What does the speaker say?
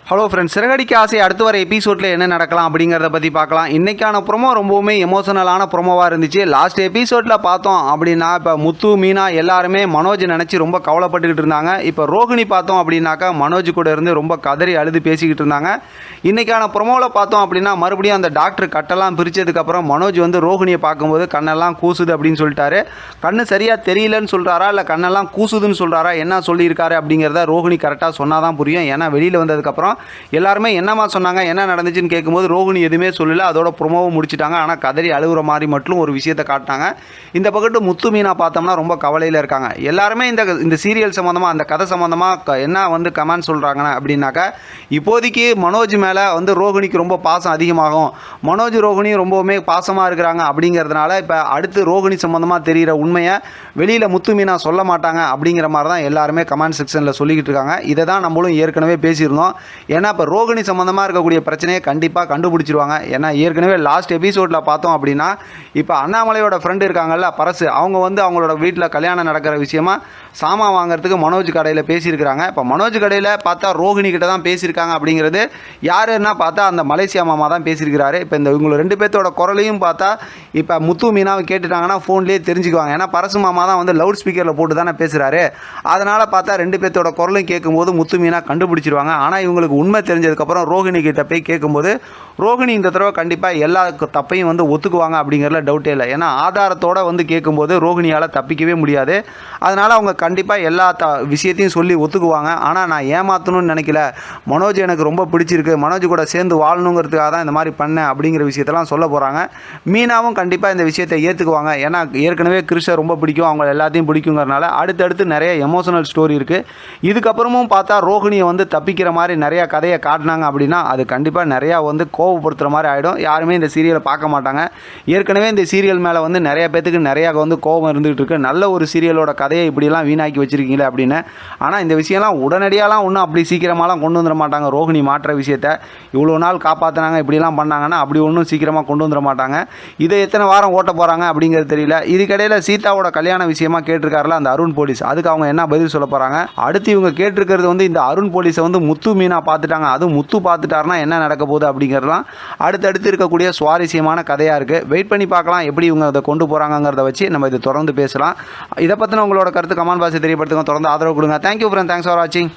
Hello friends, Siragadikka ஆசை அடுத்து வர எபிசோடில் என்ன நடக்கலாம் அப்படிங்கிறத பற்றி பார்க்கலாம். இன்றைக்கான ப்ரொமோ ரொம்பவுமே எமோஷனலான ப்ரொமோவாக இருந்துச்சு. லாஸ்ட் எபிசோடில் பார்த்தோம் அப்படின்னா இப்போ முத்து, மீனா எல்லாருமே மனோஜ் நினச்சி ரொம்ப கவலைப்பட்டுக்கிட்டு இருந்தாங்க. இப்போ ரோஹிணி பார்த்தோம் அப்படின்னாக்கா மனோஜ் கூட இருந்து ரொம்ப கதறி அழுது பேசிக்கிட்டு இருந்தாங்க. இன்றைக்கான ப்ரொமோவில் பார்த்தோம் அப்படின்னா மறுபடியும் அந்த டாக்டர் கட்டெல்லாம் பிரித்ததுக்கப்புறம் மனோஜ் வந்து ரோஹிணியை பார்க்கும்போது கண்ணெல்லாம் கூசுது அப்படின்னு சொல்லிட்டாரு. கண்ணு சரியாக தெரியலன்னு சொல்கிறாரா இல்லை கண்ணெல்லாம் கூசுதுன்னு சொல்கிறாரா, என்ன சொல்லியிருக்காரு அப்படிங்கிறத ரோஹிணி கரெக்டாக சொன்னால் தான் புரியும். ஏன்னா வெளியில் வந்ததுக்கப்புறம் எல்லாருமே என்னமா சொன்னாங்க, என்ன நடந்துச்சுன்னு கேட்கும்போது ரோஹிணி எதுவுமே சொல்லல. அதோட ப்ரொமோவை முடிச்சிட்டாங்க. ஆனால் கதறி அழுகுற மாதிரி மட்டும் ஒரு விஷயத்தை காட்டினாங்க. இந்த பக்கத்து முத்து, மீனா பார்த்தோம்னா ரொம்ப கவலையில் இருக்காங்க. எல்லாருமே இந்த சீரியல் சம்மந்தமாக, அந்த கதை சம்மந்தமாக என்ன வந்து கமெண்ட் சொல்கிறாங்க அப்படின்னாக்கா, இப்போதைக்கு மனோஜ் மேலே வந்து ரோஹிணிக்கு ரொம்ப பாசம் அதிகமாகும், மனோஜ் ரோஹிணி ரொம்பவுமே பாசமாக இருக்கிறாங்க அப்படிங்கிறதுனால இப்போ அடுத்து ரோஹிணி சம்மந்தமாக தெரிகிற உண்மையை வெளியில் முத்து, மீனா சொல்ல மாட்டாங்க அப்படிங்கிற மாதிரி தான் எல்லாருமே கமெண்ட் செக்ஷனில் சொல்லிக்கிட்டு இருக்காங்க. இதை தான் நம்மளும் ஏற்கனவே பேசியிருந்தோம். ஏன்னா இப்போ ரோகிணி சம்மந்தமாக இருக்கக்கூடிய பிரச்சனையை கண்டிப்பாக கண்டுபிடிச்சிருவாங்க. ஏன்னா ஏற்கனவே லாஸ்ட் எபிசோடில் பார்த்தோம் அப்படின்னா இப்போ அண்ணாமலையோட ஃப்ரெண்டு இருக்காங்கல்ல பரசு, அவங்க வந்து அவங்களோட வீட்டில் கல்யாணம் நடக்கிற விஷயமா சாமான் வாங்குறதுக்கு மனோஜ் கடையில் பேசியிருக்கிறாங்க. இப்போ மனோஜ் கடையில் பார்த்தா ரோஹிணி கிட்ட தான் பேசியிருக்காங்க அப்படிங்கிறது யாருன்னா பார்த்தா அந்த மலேசியா மாமா தான் பேசியிருக்கிறாரு. இப்போ இவங்க ரெண்டு பேர்த்தோட குரலையும் பார்த்தா இப்போ முத்து, மீனாவை கேட்டுட்டாங்கன்னா ஃபோன்லேயே தெரிஞ்சுக்குவாங்க. ஏன்னா பரசு மாமா தான் வந்து லவுட் ஸ்பீக்கரில் போட்டு தானே பேசுகிறாரு. அதனால் பார்த்தா ரெண்டு பேர்த்தோட குரலையும் கேட்கும்போது முத்து, மீனா கண்டுபிடிச்சிருவாங்க. ஆனால் இவங்களுக்கு உண்மை தெரிஞ்சதுக்கப்புறம் ரோஹிணி கிட்ட போய் கேட்கும்போது ரோஹிணி இந்த தடவை கண்டிப்பாக எல்லா தப்பையும் வந்து ஒத்துக்குவாங்க அப்படிங்கிறதுல டவுட்டே இல்லை. ஏன்னா ஆதாரத்தோடு வந்து கேட்கும்போது ரோஹிணியால் தப்பிக்கவே முடியாது. அதனால் அவங்க கண்டிப்பாக எல்லா விஷயத்தையும் சொல்லி ஒத்துக்குவாங்க. ஆனால் நான் ஏமாற்றணும்னு நினைக்கல, மனோஜ் எனக்கு ரொம்ப பிடிச்சிருக்கு, மனோஜ் கூட சேர்ந்து வாழணுங்கிறதுக்காக தான் இந்த மாதிரி பண்ணேன் அப்படிங்கிற விஷயத்தெல்லாம் சொல்ல போகிறாங்க. மீனாவும் கண்டிப்பாக இந்த விஷயத்தை ஏற்றுக்குவாங்க. ஏன்னா ஏற்கனவே கிருஷ்ணை ரொம்ப பிடிக்கும், அவங்க எல்லாத்தையும் பிடிக்குங்கிறனால அடுத்தடுத்து நிறைய எமோஷனல் ஸ்டோரி இருக்குது. இதுக்கப்புறமும் பார்த்தா ரோஹிணியை வந்து தப்பிக்கிற மாதிரி நிறையா கதையை காட்டினாங்க அப்படின்னா அது கண்டிப்பாக நிறையா வந்து கோவப்படுத்துகிற மாதிரி ஆகிடும். யாருமே இந்த சீரியலை பார்க்க மாட்டாங்க. ஏற்கனவே இந்த சீரியல் மேலே வந்து நிறைய பேத்துக்கு நிறையா வந்து கோவம் இருந்துகிட்டு இருக்கு. நல்ல ஒரு சீரியலோட கதையை இப்படிலாம் வீணாக்கி வச்சுருக்கீங்களே அப்படின்னு. ஆனால் இந்த விஷயம்லாம் உடனடியாலாம் ஒன்றும் அப்படி சீக்கிரமாலாம் கொண்டு வந்துட மாட்டாங்க. ரோஹிணி மாற்ற விஷயத்தை இவ்வளோ நாள் காப்பாற்றினாங்க, இப்படிலாம் பண்ணாங்கன்னா அப்படி ஒன்றும் சீக்கிரமாக கொண்டு வந்துட மாட்டாங்க. இதை எத்தனை வாரம் ஓட்ட போகிறாங்க அப்படிங்கிறது தெரியல. இதுக்கிடையில் சீதாவோட கல்யாண விஷயமா கேட்டிருக்காருல அந்த அருண் போலீஸ், அதுக்கு அவங்க என்ன பதில் சொல்ல போகிறாங்க? அடுத்து இவங்க கேட்டிருக்கிறது வந்து இந்த அருண் போலீஸை வந்து முத்து, மீனா பார்த்துட்டாங்க, அதுவும் முத்து பார்த்துட்டாருன்னா என்ன நடக்க போகுது அப்படிங்கிறதுலாம் அடுத்தடுத்து இருக்கக்கூடிய சுவாரஸ்யமான கதையாக இருக்குது. வெயிட் பண்ணி பார்க்கலாம் எப்படி இவங்க அதை கொண்டு போகிறாங்கிறத வச்சு நம்ம இதை தொடர்ந்து பேசலாம். இதை பற்றின உங்களோட கருத்து கமெண்ட் பாக்ஸில் தெரியப்படுத்துங்க. தொடர்ந்து ஆதரவு கொடுங்க. தேங்க்யூ ஃப்ரெண்ட், தேங்க்ஸ் ஃபார் வாட்சிங்.